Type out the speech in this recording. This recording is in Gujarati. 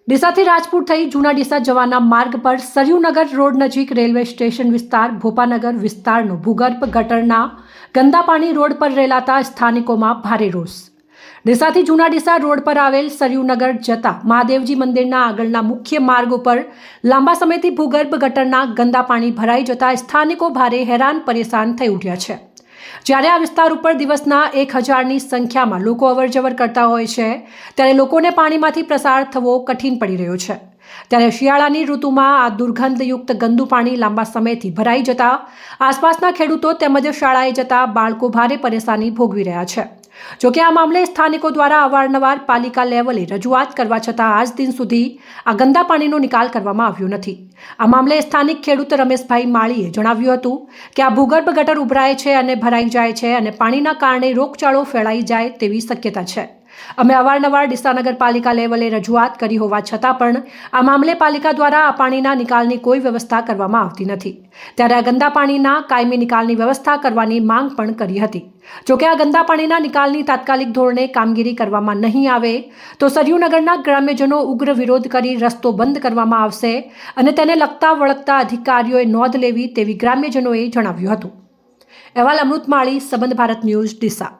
ડીસાથી રાજપુર થઈ જૂના ડીસા જવાના માર્ગ પર સરયુનગર રોડ નજીક રેલવે સ્ટેશન વિસ્તાર ભોપાનગર વિસ્તારનો ભૂગર્ભ ગટરના ગંદા પાણી રોડ પર રેલાતા સ્થાનિકોમાં ભારે રોષ। ડીસાથી જૂના ડીસા રોડ પર આવેલ સરયુનગર જતા મહાદેવજી મંદિરના આગળના મુખ્ય માર્ગ ઉપર લાંબા સમયથી ભૂગર્ભ ગટરના ગંદા પાણી ભરાઈ જતા સ્થાનિકો ભારે હેરાન પરેશાન થઈ ઉઠ્યા છે। જ્યારે આ વિસ્તાર ઉપર દિવસના 1000ની સંખ્યામાં લોકો અવરજવર કરતા હોય છે ત્યારે લોકોને પાણીમાંથી પ્રસાર થવો કઠિન પડી રહ્યો છે। ત્યારે શિયાળાની ઋતુમાં આ દુર્ગંધયુક્ત ગંદુ પાણી લાંબા સમયથી ભરાઈ જતા આસપાસના ખેડૂતો તેમજ શાળાએ જતા બાળકો ભારે પરેશાની ભોગવી રહ્યા છે। જોકે આ મામલે સ્થાનિકો દ્વારા અવારનવાર પાલિકા લેવલે રજૂઆત કરવા છતાં આજ દિન સુધી આ ગંદા પાણીનો નિકાલ કરવામાં આવ્યો નથી। આ મામલે સ્થાનિક ખેડૂત રમેશભાઈ માળીએ જણાવ્યું હતું કે આ ભૂગર્ભ ગટર ઉભરાય છે અને ભરાઈ જાય છે અને પાણીના કારણે રોગચાળો ફેલાઈ જાય તેવી શક્યતા છે। અમે અવારનવાર ડીસા નગરપાલિકા લેવલે રજૂઆત કરી હોવા છતાં પણ આ મામલે પાલિકા દ્વારા આ પાણીના નિકાલની કોઈ વ્યવસ્થા કરવામાં આવતી નથી। ત્યારે આ ગંદા પાણીના કાયમી નિકાલની વ્યવસ્થા કરવાની માંગ પણ કરી હતી। જોકે આ ગંદા પાણીના નિકાલની તાત્કાલિક ધોરણે કામગીરી કરવામાં નહીં આવે તો સરયુનગરના ગ્રામ્યજનો ઉગ્ર વિરોધ કરી રસ્તો બંધ કરવામાં આવશે અને તેને લગતા વળગતા અધિકારીઓએ નોંધ લેવી તેવી ગ્રામ્યજનોએ જણાવ્યું હતું। અહેવાલ અમૃત માળી, સંબંધ ભારત ન્યૂઝ, ડીસા।